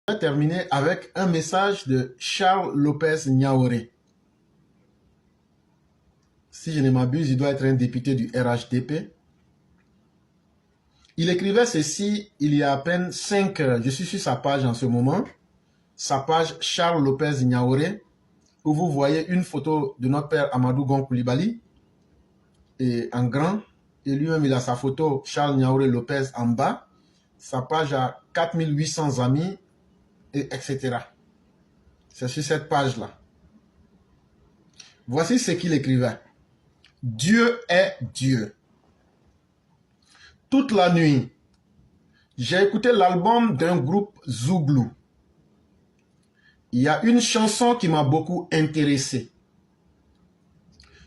vais terminer avec un message de Charles Lopez Niaouré. Si je ne m'abuse, il doit être un député du RHDP. Il écrivait ceci il y a à peine 5 heures. Je suis sur sa page en ce moment. Sa page Charles Lopez Niaouré, où vous voyez une photo de notre père Amadou Gon Coulibaly, et en grand. Et lui-même, il a sa photo Charles Niaouré Lopez en bas. Sa page a 4800 amis, et etc. C'est sur cette page-là. Voici ce qu'il écrivait. Dieu est Dieu. Toute la nuit, j'ai écouté l'album d'un groupe Zouglou. Il y a une chanson qui m'a beaucoup intéressé.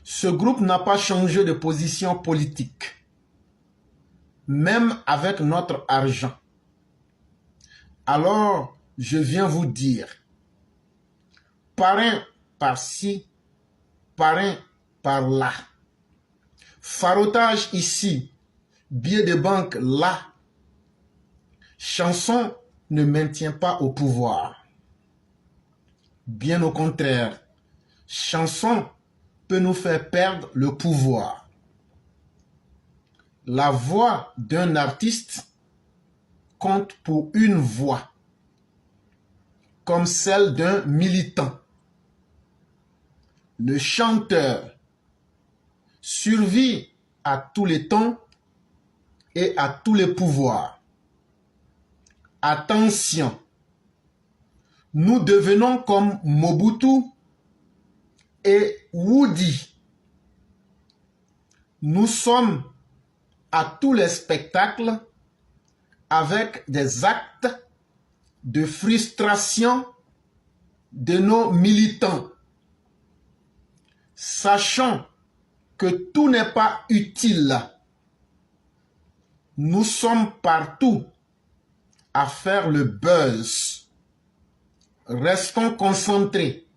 Ce groupe n'a pas changé de position politique, même avec notre argent. Alors, je viens vous dire, parrain par-ci, parrain par-là, farotage ici, billet de banque là, chanson ne maintient pas au pouvoir. Bien au contraire, chanson peut nous faire perdre le pouvoir. La voix d'un artiste compte pour une voix, comme celle d'un militant. Le chanteur survit à tous les temps et à tous les pouvoirs. Attention, nous devenons comme Mobutu et Woody. Nous sommes à tous les spectacles avec des actes de frustration de nos militants. Sachant que tout n'est pas utile. Nous sommes partout à faire le buzz. Restons concentrés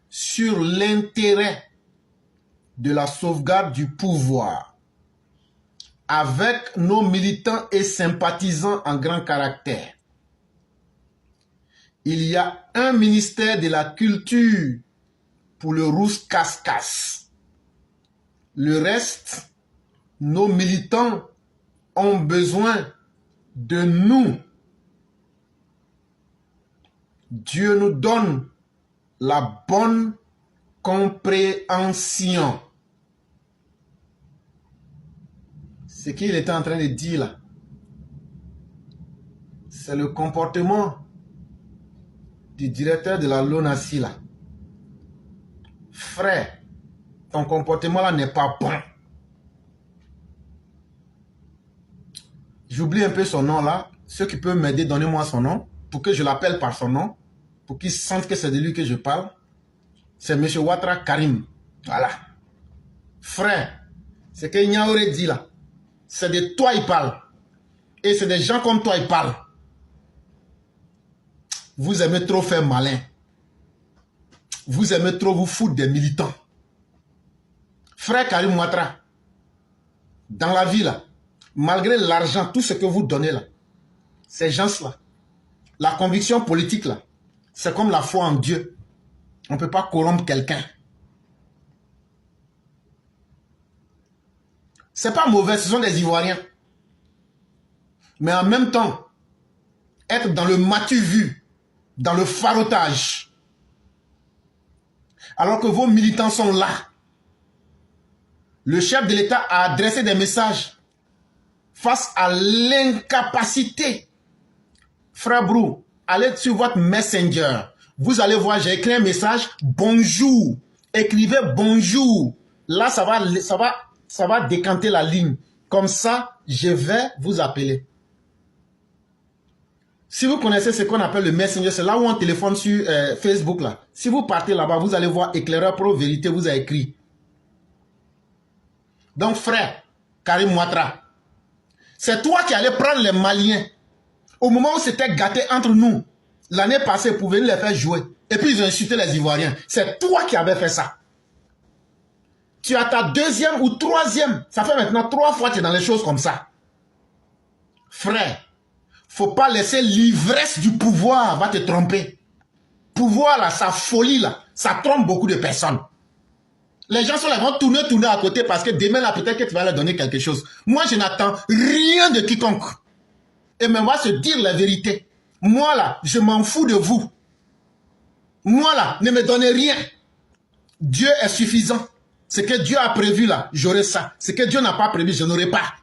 sur l'intérêt de la sauvegarde du pouvoir avec nos militants et sympathisants en grand caractère. Il y a un ministère de la Culture pour le Rousse Casse-Casse. Le reste, nos militants ont besoin de nous. Dieu nous donne la bonne compréhension. Ce qu'il était en train de dire là, c'est le comportement du directeur de la LONASI là. Frère, ton comportement là n'est pas bon. J'oublie un peu son nom là. Ceux qui peuvent m'aider, donnez-moi son nom pour que je l'appelle par son nom, pour qu'il sente que c'est de lui que je parle. C'est M. Ouattara Karim. Voilà. Frère, ce que Niaouré dit là, c'est de toi il parle. Et c'est des gens comme toi il parle. Vous aimez trop faire malin. Vous aimez trop vous foutre des militants. Frère Karim Ouattara, dans la vie là, malgré l'argent, tout ce que vous donnez là, ces gens-là, la conviction politique là, c'est comme la foi en Dieu. On ne peut pas corrompre quelqu'un. C'est pas mauvais, ce sont des Ivoiriens. Mais en même temps, être dans le matu-vu, dans le farotage, alors que vos militants sont là. Le chef de l'État a adressé des messages face à l'incapacité. Frère Brou, allez sur votre Messenger. Vous allez voir, j'ai écrit un message. Bonjour. Écrivez bonjour. Là, ça va décanter la ligne. Comme ça, je vais vous appeler. Si vous connaissez ce qu'on appelle le Messenger, c'est là où on téléphone sur Facebook. Là. Si vous partez là-bas, vous allez voir Éclaireur Pro Vérité vous a écrit. Donc, frère, Karim Ouattara, c'est toi qui allais prendre les Maliens. Au moment où c'était gâté entre nous, l'année passée, pour venir les faire jouer. Et puis, ils ont insulté les Ivoiriens. C'est toi qui avais fait ça. Tu as ta deuxième ou troisième. Ça fait maintenant 3 fois que tu es dans les choses comme ça. Frère, Faut pas laisser l'ivresse du pouvoir va te tromper. Pouvoir là, sa folie là, ça trompe beaucoup de personnes. Les gens sont là, vont tourner à côté parce que demain là, peut-être que tu vas leur donner quelque chose. Moi, je n'attends rien de quiconque. Et même on va se dire la vérité. Moi là, je m'en fous de vous. Moi là, ne me donnez rien. Dieu est suffisant. Ce que Dieu a prévu là, j'aurai ça. Ce que Dieu n'a pas prévu, je n'aurai pas.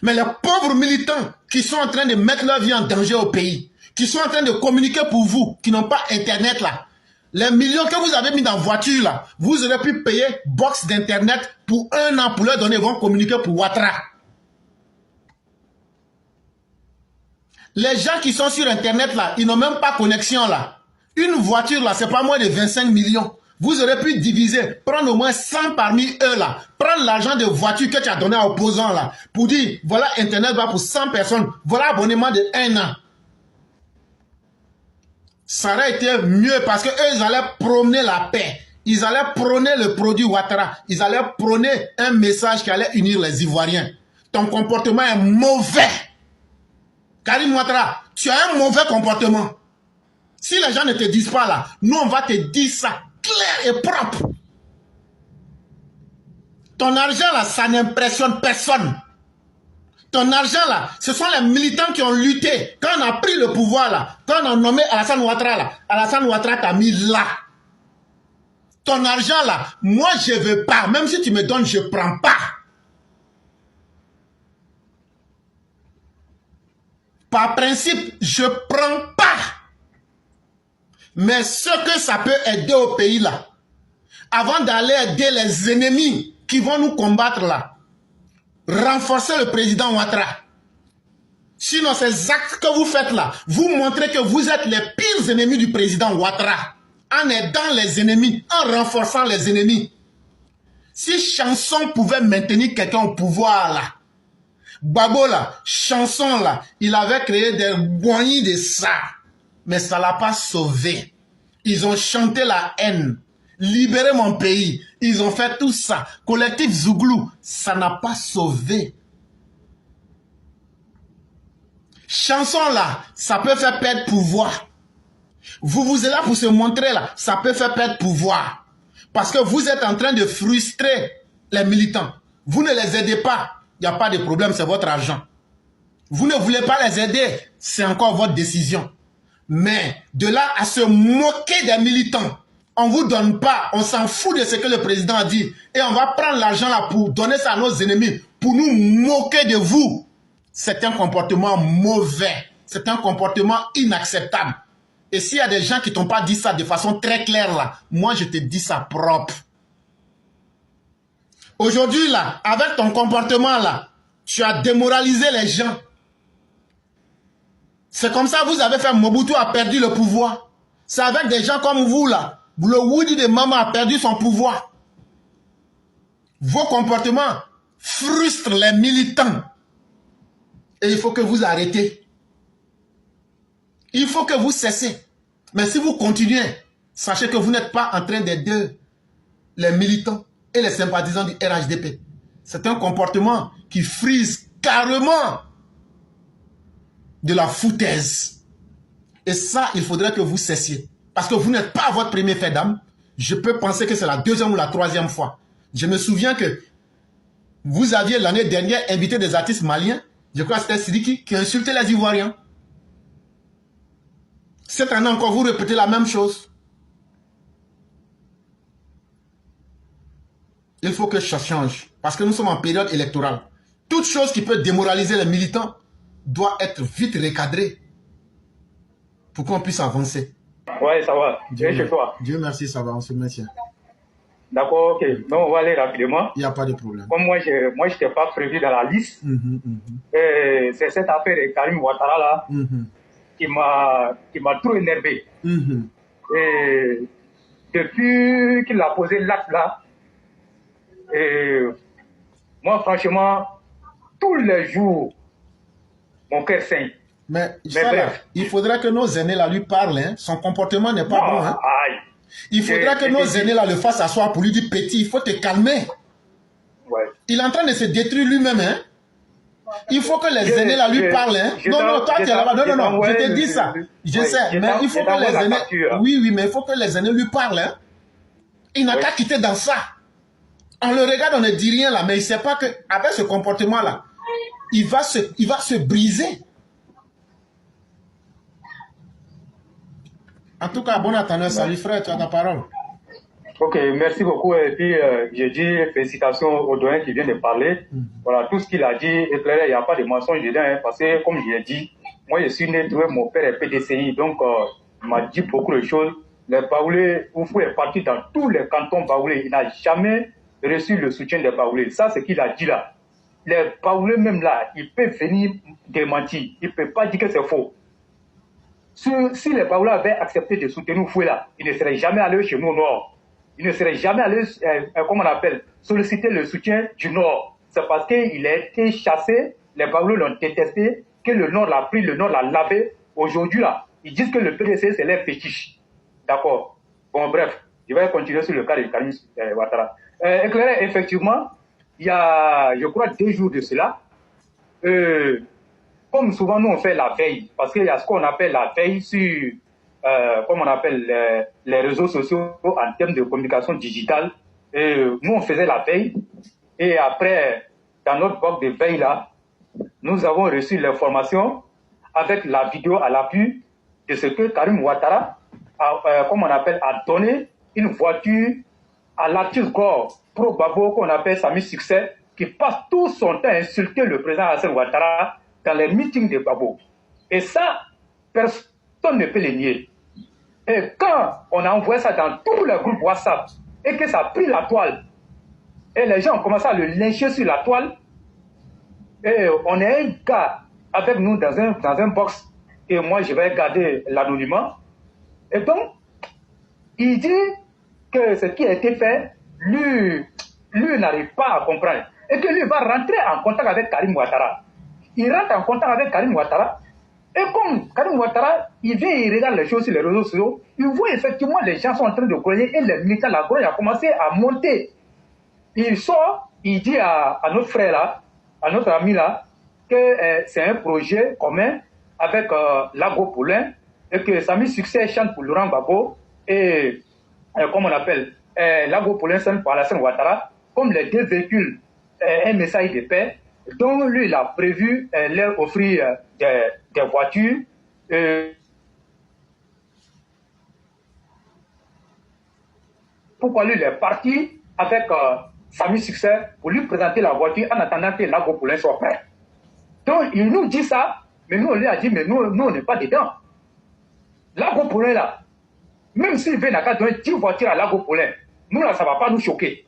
Mais les pauvres militants qui sont en train de mettre leur vie en danger au pays, qui sont en train de communiquer pour vous, qui n'ont pas Internet là, les millions que vous avez mis dans la voiture là, vous aurez pu payer box d'Internet pour 1 an pour leur donner, ils vont communiquer pour Ouattara. Les gens qui sont sur Internet là, ils n'ont même pas connexion là. Une voiture là, c'est pas moins de 25 millions. Vous aurez pu diviser, prendre au moins 100 parmi eux là, prendre l'argent de voiture que tu as donné à opposants là, pour dire, voilà Internet va pour 100 personnes, voilà abonnement de 1 an. Ça aurait été mieux parce que eux, ils allaient prôner la paix. Ils allaient prôner le produit Ouattara. Ils allaient prôner un message qui allait unir les Ivoiriens. Ton comportement est mauvais. Karim Ouattara, tu as un mauvais comportement. Si les gens ne te disent pas là, nous on va te dire ça clair et propre. Ton argent là, ça n'impressionne personne. Ton argent là, ce sont les militants qui ont lutté. Quand on a pris le pouvoir là, quand on a nommé Alassane Ouattara là, Alassane Ouattara t'a mis là. Ton argent là, moi je veux pas. Même si tu me donnes, je prends pas. Par principe, je prends pas. Mais ce que ça peut aider au pays là, avant d'aller aider les ennemis qui vont nous combattre là, renforcer le président Ouattara. Sinon, ces actes que vous faites là, vous montrez que vous êtes les pires ennemis du président Ouattara. En aidant les ennemis, en renforçant les ennemis. Si Chanson pouvait maintenir quelqu'un au pouvoir là, Babo là, Chanson là, il avait créé des boignies de ça. Mais ça ne l'a pas sauvé. Ils ont chanté la haine. Libérez mon pays. Ils ont fait tout ça. Collectif Zouglou, ça n'a pas sauvé. Chanson là, ça peut faire perdre pouvoir. Vous êtes là pour se montrer là, ça peut faire perdre pouvoir. Parce que vous êtes en train de frustrer les militants. Vous ne les aidez pas. Il n'y a pas de problème, c'est votre argent. Vous ne voulez pas les aider, c'est encore votre décision. Mais de là à se moquer des militants, on ne vous donne pas, on s'en fout de ce que le président a dit. Et on va prendre l'argent là pour donner ça à nos ennemis, pour nous moquer de vous. C'est un comportement mauvais. C'est un comportement inacceptable. Et s'il y a des gens qui ne t'ont pas dit ça de façon très claire là, moi je te dis ça propre. Aujourd'hui là, avec ton comportement là, tu as démoralisé les gens. C'est comme ça que vous avez fait. Mobutu a perdu le pouvoir. C'est avec des gens comme vous là. Le Woody de Maman a perdu son pouvoir. Vos comportements frustrent les militants. Et il faut que vous arrêtez. Il faut que vous cessez. Mais si vous continuez, sachez que vous n'êtes pas en train d'aider les militants et les sympathisants du RHDP. C'est un comportement qui frise carrément de la foutaise. Et ça, il faudrait que vous cessiez. Parce que vous n'êtes pas votre premier fait d'âme. Je peux penser que c'est la 2e ou la 3e fois. Je me souviens que vous aviez l'année dernière invité des artistes maliens. Je crois que c'était Sidiki qui insultait les Ivoiriens. Cette année encore, vous répétez la même chose. Il faut que ça change. Parce que nous sommes en période électorale. Toute chose qui peut démoraliser les militants doit être vite recadrée pour qu'on puisse avancer. Ouais, ça va. Dieu, chez toi. Dieu merci, ça va, on se maintient. D'accord, ok. Donc, on va aller rapidement. Il n'y a pas de problème. Comme moi, je n'étais pas prévu dans la liste. C'est cette affaire de Karim Ouattara là qui m'a trop énervé. Et depuis qu'il a posé l'acte là, moi, franchement, tous les jours, mon cœur saigne. Mais ça, là, il faudra que nos aînés là lui parlent. Hein. Son comportement n'est pas bon. Hein. Il faudra que nos aînés là le fassent asseoir pour lui dire petit, il faut te calmer. Ouais. Il est en train de se détruire lui-même. Hein. Il faut que les aînés là lui parlent. Hein. Non, non, toi tu es là-bas. Non, non, non, je te dis ça. Je sais, mais il faut que les aînés... Oui, oui, mais il faut que les aînés lui parlent. Hein. Il n'a qu'à quitter dans ça. On le regarde, on ne dit rien là, mais il ne sait pas qu'avec ce comportement-là, il va se briser. En tout cas, bon attendeur, salut frère, tu as ta parole. Ok, merci beaucoup. Et puis, je dis félicitations au doyen qui vient de parler. Voilà, tout ce qu'il a dit est clair, il n'y a pas de mensonge dedans, hein, parce que, comme je l'ai dit, moi, je suis né, mon père est PDCI, donc, il m'a dit beaucoup de choses. Les Baoulés, Oufou est parti dans tous les cantons Baoulés. Il n'a jamais reçu le soutien des Baoulés. Ça, c'est ce qu'il a dit là. Les Baoulés, même là, ils peuvent venir démentir. Ils ne peuvent pas dire que c'est faux. Si les Baoulés avaient accepté de soutenir Oufou là, ils ne seraient jamais allés chez nous au Nord. Il ne serait jamais allé, comment on appelle, solliciter le soutien du Nord. C'est parce qu'il a été chassé, les Baoulés l'ont détesté, que le Nord l'a pris, le Nord l'a lavé. Aujourd'hui, là, ils disent que le PDC, c'est leur fétiche. D'accord. Bon, bref, je vais continuer sur le cas de Karim Ouattara. Éclairé, effectivement, il y a, je crois, 2 jours de cela, comme souvent nous on fait la veille, parce qu'il y a ce qu'on appelle la veille sur... comme on appelle les réseaux sociaux en termes de communication digitale. Nous, on faisait la veille. Et après, dans notre box de veille, là, nous avons reçu l'information avec la vidéo à l'appui de ce que Karim Ouattara comme on appelle, a donné une voiture à l'artiste Gore, pro-Babo, qu'on appelle Sami Succès, qui passe tout son temps à insulter le président Hassan Ouattara dans les meetings de Babo. Et ça, personne ne peut le nier. Et quand on a envoyé ça dans tous les groupes WhatsApp et que ça a pris la toile, et les gens ont commencé à le lyncher sur la toile, et on est un gars avec nous dans un box, et moi je vais garder l'anonymat. Et donc, il dit que ce qui a été fait, lui n'arrive pas à comprendre. Et que lui va rentrer en contact avec Karim Ouattara. Il rentre en contact avec Karim Ouattara. Et comme Karim Ouattara, il vient, il regarde les choses sur les réseaux sociaux, il voit effectivement les gens sont en train de grogner et les militants, la grogne a commencé à monter. Il sort, il dit à notre frère là, à notre ami là, que c'est un projet commun avec l'Agro Poulain et que Sami Succès chante pour Laurent Gbagbo et, comme on appelle, l'Agro Poulain chante pour Alassane Ouattara, comme les 2 véhicules, un message de paix. Donc lui, il a prévu leur offrir des voitures. Pourquoi lui, il est parti avec Sami Succès pour lui présenter la voiture en attendant que l'Agro Poulain soit prêt. Donc il nous dit ça, mais nous on lui a dit, mais nous on n'est pas dedans. L'Agro Poulain là, même s'il veut n'a qu'à donner 10 voitures à l'Agro Poulain, nous là ça ne va pas nous choquer.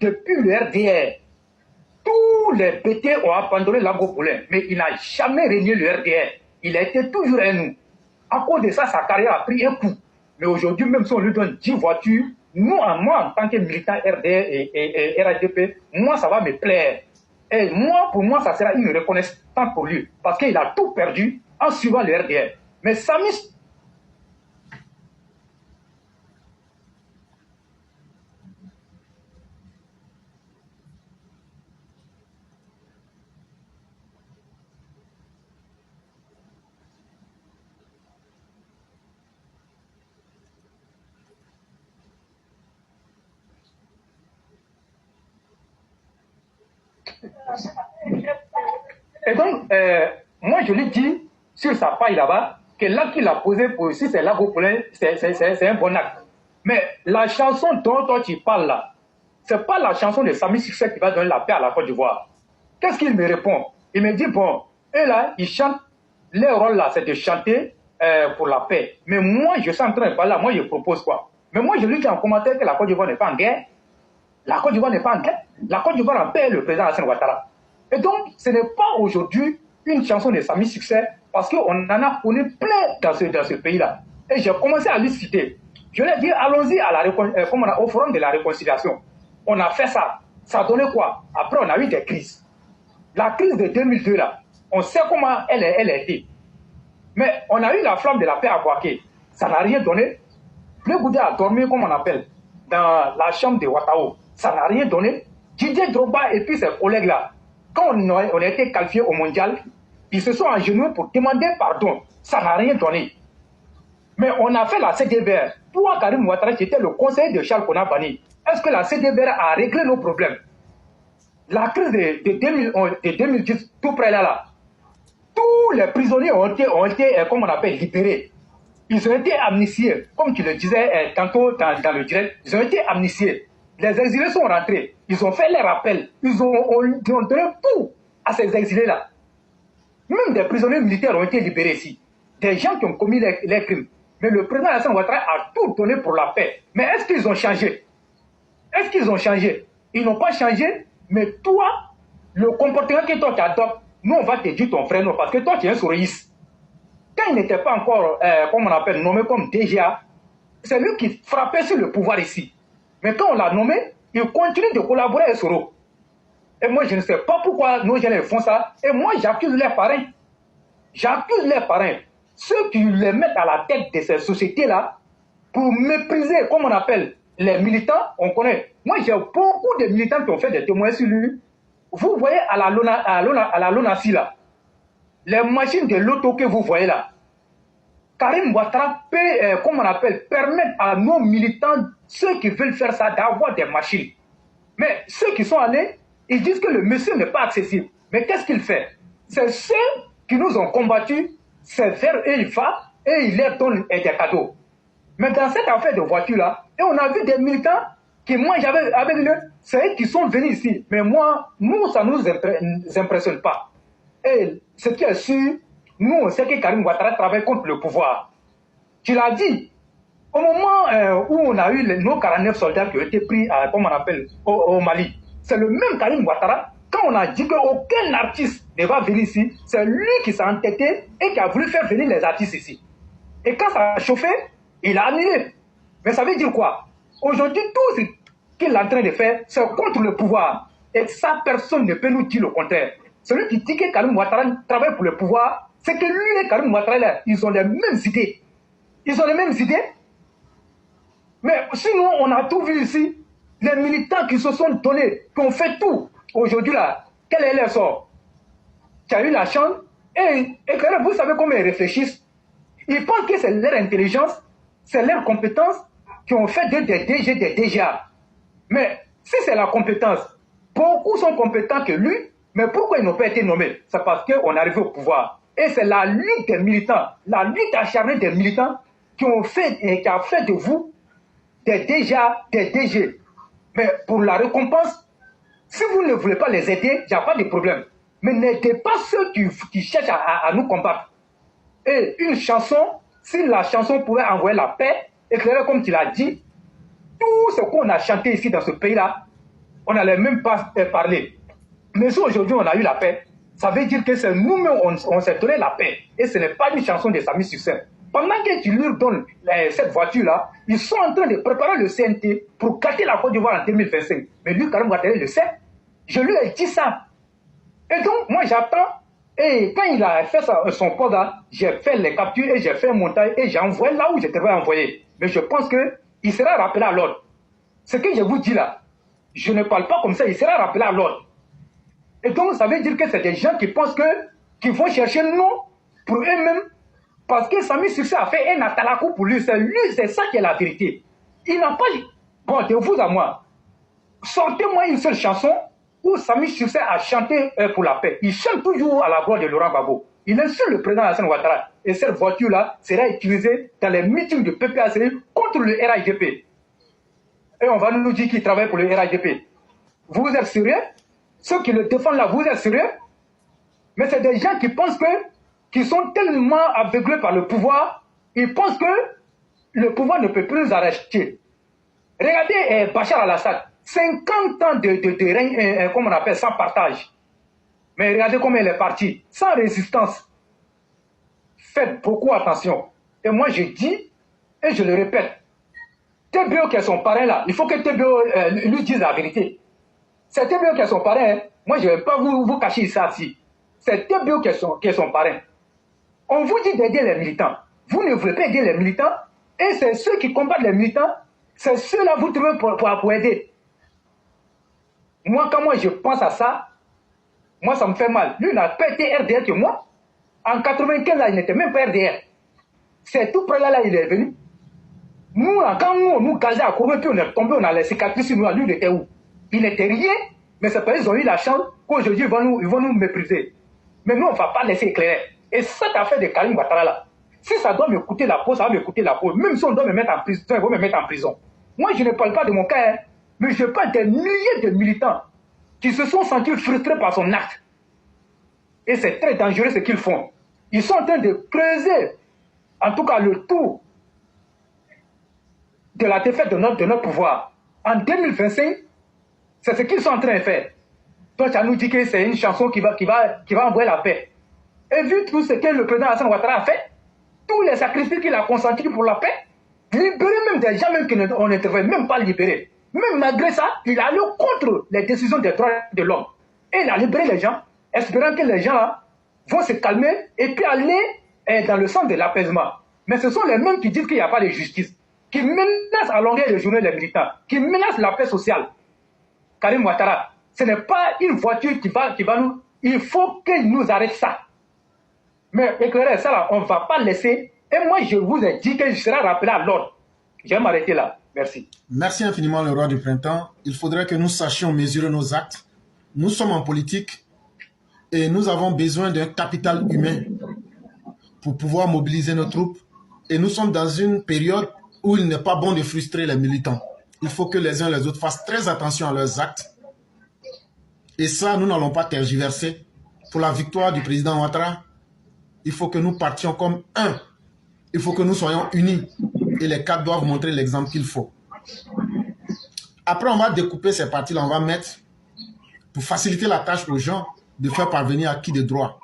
Depuis le RDR, tous les BT ont abandonné l'Agro Poulain, mais il n'a jamais régné le RDR. Il a été toujours à nous. À cause de ça, sa carrière a pris un coup. Mais aujourd'hui, même si on lui donne 10 voitures, moi, en tant que militant RDR et RADP, moi, ça va me plaire. Et moi, pour moi, ça sera une reconnaissance pour lui. Parce qu'il a tout perdu en suivant le RDR. Mais Sami... Et donc, moi, je lui dis sur sa paille là-bas que l'acte qu'il a posé pour si c'est l'Agro Poulain, c'est un bon acte. Mais la chanson dont toi tu parles là, c'est pas la chanson de Sami Succès qui va donner la paix à la Côte d'Ivoire. Qu'est-ce qu'il me répond? Il me dit, bon, eux là, ils chantent, leur rôle là, c'est de chanter pour la paix. Mais moi, je suis en train de parler là, moi, je propose quoi? Mais moi, je lui dis en commentaire que la Côte d'Ivoire n'est pas en guerre. La Côte d'Ivoire n'est pas en guerre. La Côte d'Ivoire en paix le président Hassan Ouattara. Et donc, ce n'est pas aujourd'hui une chanson de Sami Succès parce qu'on en a connu plein dans ce pays-là. Et j'ai commencé à lui citer. Je lui ai dit, allons-y au forum de la réconciliation. On a fait ça. Ça a donné quoi? Après, on a eu des crises. La crise de 2002, là, on sait comment elle a été. Mais on a eu la flamme de la paix à Bouaké. Ça n'a rien donné. Le Goudé a dormi, comme on appelle, dans la chambre de Ouattao. Ça n'a rien donné. Didier Drogba et puis ses collègues là, quand on a été qualifié au mondial, ils se sont agenouillés pour demander pardon. Ça n'a rien donné. Mais on a fait la CDBR. Toi, Karim Ouattara, qui était le conseiller de Charles Konabani, est-ce que la CDBR a réglé nos problèmes? La crise de 2010, tout près là, tous les prisonniers ont été, comme on appelle, libérés. Ils ont été amnistiés. Comme tu le disais tantôt dans le direct, ils ont été amnistiés. Les exilés sont rentrés. Ils ont fait les rappels. Ils ont donné tout à ces exilés-là. Même des prisonniers militaires ont été libérés ici. Des gens qui ont commis les crimes. Mais le président Alassane Ouattara a tout donné pour la paix. Mais est-ce qu'ils ont changé? Est-ce qu'ils ont changé? Ils n'ont pas changé. Mais toi, le comportement que toi tu adoptes, nous on va te dire ton frère non, parce que toi tu es un souréiste. Quand il n'était pas encore, comme on appelle, nommé comme DGA, c'est lui qui frappait sur le pouvoir ici. Mais quand on l'a nommé, il continue de collaborer avec Soro. Et moi je ne sais pas pourquoi nos jeunes font ça. Et moi j'accuse les parrains. J'accuse les parrains. Ceux qui les mettent à la tête de ces sociétés-là pour mépriser, comme on appelle, les militants, on connaît. Moi, j'ai beaucoup de militants qui ont fait des témoignages sur lui. Vous voyez à la LONASI, là, les machines de l'auto que vous voyez là, Karim Ouattara peut, comme on appelle, permettre à nos militants, ceux qui veulent faire ça, d'avoir des machines. Mais ceux qui sont allés, ils disent que le monsieur n'est pas accessible. Mais qu'est-ce qu'il fait? C'est ceux qui nous ont combattus, c'est vers eux il va et il leur donne des cadeaux. Mais dans cette affaire de voiture-là, et on a vu des militants qui, moi, j'avais avec eux, c'est eux qui sont venus ici. Mais moi, nous, ça ne nous impressionne pas. Et ce qui est sûr, nous, on sait que Karim Ouattara travaille contre le pouvoir. Tu l'as dit, au moment où on a eu nos 49 soldats qui ont été pris, comme on appelle, au Mali, c'est le même Karim Ouattara. Quand on a dit qu'aucun artiste ne va venir ici, c'est lui qui s'est entêté et qui a voulu faire venir les artistes ici. Et quand ça a chauffé, il a annulé. Mais ça veut dire quoi? Aujourd'hui, tout ce qu'il est en train de faire, c'est contre le pouvoir. Et ça, personne ne peut nous dire le contraire. Celui qui dit que Karim Ouattara travaille pour le pouvoir, c'est que lui et Karim Ouattara, ils ont les mêmes idées. Ils ont les mêmes idées. Mais sinon, on a tout vu ici. Les militants qui se sont donnés, qui ont fait tout. Aujourd'hui, là, quel est leur sort? Tu as eu la chance. Et vous savez comment ils réfléchissent? Ils pensent que c'est leur intelligence, c'est leur compétence qui ont fait des DG, des DGA. Mais si c'est la compétence, beaucoup sont compétents que lui, mais pourquoi ils n'ont pas été nommés? C'est parce qu'on est arrivé au pouvoir. Et c'est la lutte des militants, la lutte acharnée des militants qui a fait de vous des DGA, des DG. Mais pour la récompense, si vous ne voulez pas les aider, il n'y a pas de problème. Mais n'aidez pas ceux qui cherchent à nous combattre. Et une chanson, si la chanson pouvait envoyer la paix, éclairer comme tu l'as dit, tout ce qu'on a chanté ici dans ce pays-là, on n'allait même pas parler. Mais si aujourd'hui on a eu la paix, ça veut dire que c'est nous-mêmes, on s'est donné la paix. Et ce n'est pas une chanson de Samy Succès. Pendant que tu leur donnes cette voiture-là, ils sont en train de préparer le CNT pour gâter la Côte d'Ivoire en 2025. Mais lui, Karim Ouattara, le sait. Je lui ai dit ça. Et donc, moi, j'attends. Et quand il a fait son programme, j'ai fait les captures et j'ai fait un montage et j'ai envoyé là où je devais envoyer. Mais je pense qu'il sera rappelé à l'ordre. Ce que je vous dis là, je ne parle pas comme ça, il sera rappelé à l'ordre. Et donc, ça veut dire que c'est des gens qui pensent qu'ils vont chercher non pour eux-mêmes. Parce que Samy Succès a fait un atalakou pour lui. C'est ça qui est la vérité. Il n'a pas... Bon, de vous à moi, sortez-moi une seule chanson où Samy Succès a chanté pour la paix. Il chante toujours à la voix de Laurent Gbagbo. Il insulte le président Alassane Ouattara. Et cette voiture-là sera utilisée dans les meetings de PPAC contre le RHDP. Et on va nous dire qu'il travaille pour le RHDP. Vous êtes sérieux? Ceux qui le défendent là, vous êtes sérieux? Mais c'est des gens qui pensent qu'ils sont tellement aveuglés par le pouvoir, ils pensent que le pouvoir ne peut plus les arrêter. Regardez Bachar al-Assad, 50 ans de règne, comme on appelle, sans partage. Mais regardez comment il est parti, sans résistance. Faites beaucoup attention. Et moi je dis, et je le répète, TBO qui est son parrain là, il faut que TBO lui dise la vérité. C'est TBO qui est son parrain, hein. Moi je ne vais pas vous cacher ça ici. C'est TBO qui est son parrain. On vous dit d'aider les militants. Vous ne voulez pas aider les militants. Et c'est ceux qui combattent les militants, c'est ceux-là que vous trouvez pour aider. Moi, quand je pense à ça, Moi, ça me fait mal. Lui, il n'a pas été RDR que moi. En 95, là, il n'était même pas RDR. C'est tout près là, il est venu. Nous, quand nous gazons à courir, puis on est tombé, on a les cicatrices sur nous. Lui, il était où? Il n'était rien, mais c'est parce qu'ils ont eu la chance qu'aujourd'hui, ils vont nous mépriser. Mais nous, on ne va pas laisser éclairer. Et cette affaire de Karim Ouattara là, si ça doit me coûter la peau, ça va me coûter la peau. Même si on doit me mettre en prison, ils vont me mettre en prison. Moi, je ne parle pas de mon cas, hein, mais je parle des milliers de militants qui se sont sentis frustrés par son acte. Et c'est très dangereux ce qu'ils font. Ils sont en train de creuser, en tout cas le tour de la défaite de notre pouvoir. En 2025, c'est ce qu'ils sont en train de faire. Toi, tu nous dis que c'est une chanson qui va envoyer la paix. Et vu tout ce que le président Alassane Ouattara a fait, tous les sacrifices qu'il a consentis pour la paix, libérer même des gens même qu'on ne devrait même pas libérer. Même malgré ça, il a allé contre les décisions des droits de l'homme. Et il a libéré les gens, espérant que les gens là vont se calmer et puis aller dans le sens de l'apaisement. Mais ce sont les mêmes qui disent qu'il n'y a pas de justice, qui menacent à longueur de journée les militants, qui menacent la paix sociale. Karim Ouattara, ce n'est pas une voiture qui va nous... Il faut qu'il nous arrête ça. Mais éclairez ça là, on ne va pas laisser. Et moi, je vous ai dit que je serai rappelé à l'ordre. Je vais m'arrêter là. Merci. Merci infiniment, le roi du printemps. Il faudrait que nous sachions mesurer nos actes. Nous sommes en politique et nous avons besoin d'un capital humain pour pouvoir mobiliser nos troupes. Et nous sommes dans une période où il n'est pas bon de frustrer les militants. Il faut que les uns et les autres fassent très attention à leurs actes. Et ça, nous n'allons pas tergiverser. Pour la victoire du président Ouattara, il faut que nous partions comme un. Il faut que nous soyons unis. Et les quatre doivent montrer l'exemple qu'il faut. Après, on va découper ces parties-là. On va mettre, pour faciliter la tâche aux gens, de faire parvenir à qui de droit.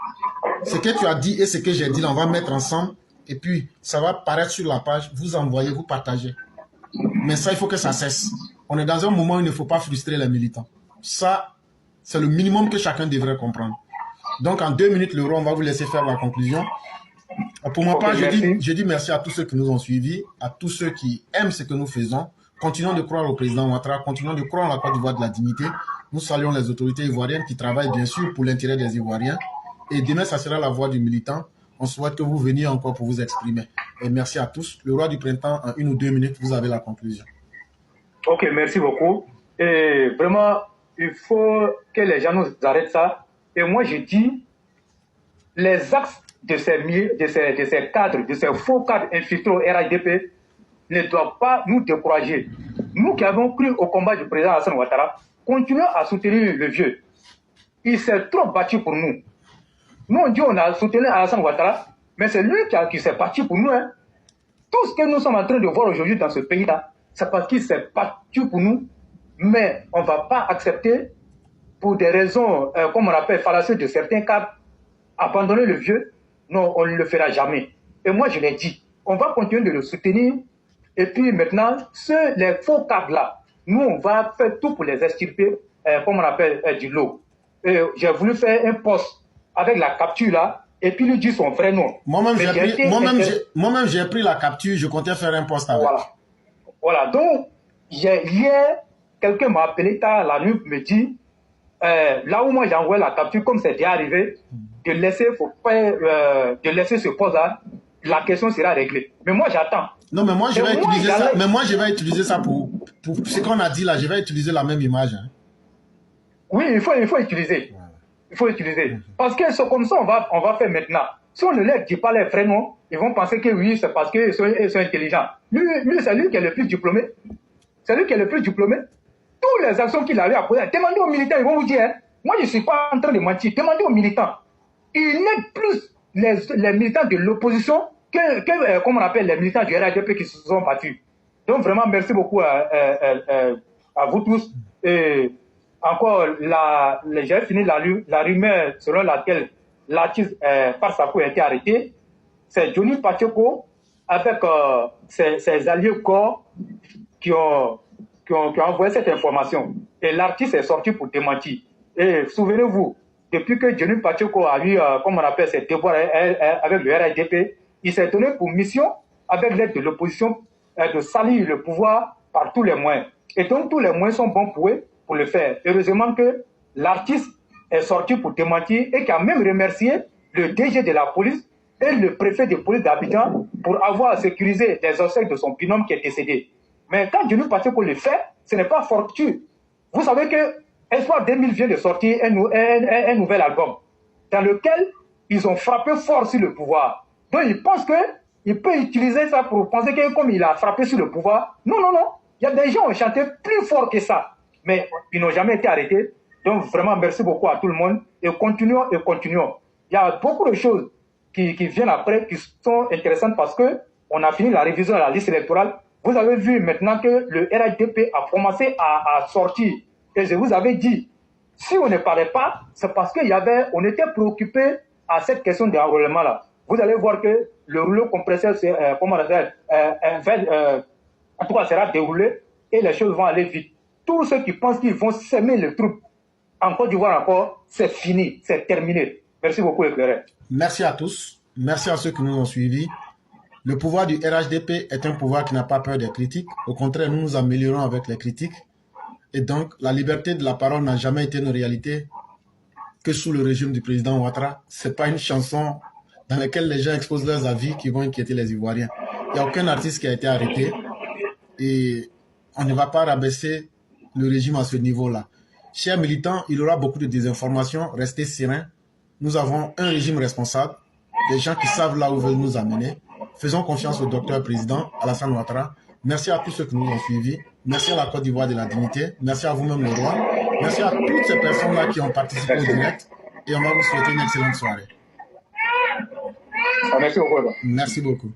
Ce que tu as dit et ce que j'ai dit, là, on va mettre ensemble. Et puis, ça va paraître sur la page. Vous envoyez, vous partagez. Mais ça, il faut que ça cesse. On est dans un moment où il ne faut pas frustrer les militants. Ça, c'est le minimum que chacun devrait comprendre. Donc, en 2 minutes, le roi, on va vous laisser faire la conclusion. Pour ma part, je dis merci à tous ceux qui nous ont suivis, à tous ceux qui aiment ce que nous faisons. Continuons de croire au président Ouattara, continuons de croire en la Côte d'Ivoire de la dignité. Nous saluons les autorités ivoiriennes qui travaillent bien sûr pour l'intérêt des Ivoiriens. Et demain, ça sera la voix du militant. On souhaite que vous veniez encore pour vous exprimer. Et merci à tous. Le roi du printemps, en 1 ou 2 minutes, vous avez la conclusion. Ok, merci beaucoup. Et vraiment, il faut que les gens nous arrêtent ça. Et moi, je dis, les axes de ces cadres, de ces faux cadres infiltrés au RHDP ne doivent pas nous décourager. Nous qui avons cru au combat du président Alassane Ouattara, continuons à soutenir le vieux. Il s'est trop battu pour nous. Nous, on dit on a soutenu Alassane Ouattara, mais c'est lui qui s'est battu pour nous. Hein. Tout ce que nous sommes en train de voir aujourd'hui dans ce pays-là, c'est parce qu'il s'est battu pour nous, mais on ne va pas accepter, pour des raisons, comme on appelle, fallacieuses de certains cadres, abandonner le vieux. Non, on ne le fera jamais. Et moi, je l'ai dit, on va continuer de le soutenir. Et puis maintenant, les faux cadres-là, nous, on va faire tout pour les extirper, comme on appelle, du lot. J'ai voulu faire un post avec la capture là, et puis lui dire son vrai nom. Moi-même, j'ai pris la capture, je comptais faire un post avec. Voilà. Donc, hier, quelqu'un m'a appelé tard la nuit, me dit, là où moi j'ai envoyé la capture, comme c'est déjà arrivé, de laisser ce poste-là, la question sera réglée. Mais moi, j'attends. Non, mais moi, je vais utiliser ça. Mais moi, je vais utiliser ça pour ce qu'on a dit là. Je vais utiliser la même image. Hein. Oui, il faut utiliser. Ouais. Il faut utiliser. Parce que c'est comme ça on va faire maintenant. Si on ne leur dit pas les vrais noms, ils vont penser que oui, c'est parce qu'ils sont intelligents. Lui, c'est lui qui est le plus diplômé. C'est lui qui est le plus diplômé. Toutes les actions qu'il a eu à poser, demandez aux militants, ils vont vous dire, hein, moi je ne suis pas en train de mentir, demandez aux militants. Il n'aide plus les militants de l'opposition que comme on appelle les militants du RHDP qui se sont battus. Donc vraiment, merci beaucoup à vous tous. Et encore, j'ai fini la rumeur selon laquelle l'artiste Farsakou a été arrêté. C'est Johnny Pacheco avec ses alliés corps qui ont envoyé cette information. Et l'artiste est sorti pour démentir. Et souvenez-vous, depuis que Johnny Pacheco a eu, comme on appelle, ses déboires avec le RHDP, il s'est donné pour mission, avec l'aide de l'opposition, de salir le pouvoir par tous les moyens. Et donc, tous les moyens sont bons pour eux pour le faire. Heureusement que l'artiste est sorti pour démentir et qui a même remercié le DG de la police et le préfet de police d'Abidjan pour avoir sécurisé les obsèques de son binôme qui est décédé. Mais quand Dieu nous partit pour le faire, ce n'est pas fortuit. Vous savez que Espoir 2000 vient de sortir un nouvel album dans lequel ils ont frappé fort sur le pouvoir. Donc ils pensent qu'il peut utiliser ça pour penser que comme il a frappé sur le pouvoir. Non, non, non. Il y a des gens qui ont chanté plus fort que ça. Mais ils n'ont jamais été arrêtés. Donc vraiment, merci beaucoup à tout le monde. Et continuons et continuons. Il y a beaucoup de choses qui viennent après qui sont intéressantes parce qu'on a fini la révision de la liste électorale. Vous avez vu maintenant que le RHDP a commencé à sortir. Et je vous avais dit, si on ne parlait pas, c'est parce qu'on était préoccupé à cette question d'enrôlement-là. Vous allez voir que le rouleau compresseur, en tout cas, sera déroulé et les choses vont aller vite. Tous ceux qui pensent qu'ils vont s'aimer les troupes en Côte d'Ivoire encore, c'est fini, c'est terminé. Merci beaucoup, Éclairé. Merci à tous. Merci à ceux qui nous ont suivis. Le pouvoir du RHDP est un pouvoir qui n'a pas peur des critiques. Au contraire, nous nous améliorons avec les critiques. Et donc, la liberté de la parole n'a jamais été une réalité que sous le régime du président Ouattara. Ce n'est pas une chanson dans laquelle les gens exposent leurs avis qui vont inquiéter les Ivoiriens. Il n'y a aucun artiste qui a été arrêté et on ne va pas rabaisser le régime à ce niveau-là. Chers militants, il y aura beaucoup de désinformation. Restez sereins. Nous avons un régime responsable, des gens qui savent là où veulent nous amener. Faisons confiance au docteur président Alassane Ouattara. Merci à tous ceux qui nous ont suivis. Merci à la Côte d'Ivoire de la dignité. Merci à vous-même, le roi. Merci à toutes ces personnes-là qui ont participé au direct. Et on va vous souhaiter une excellente soirée. Merci beaucoup. Merci beaucoup.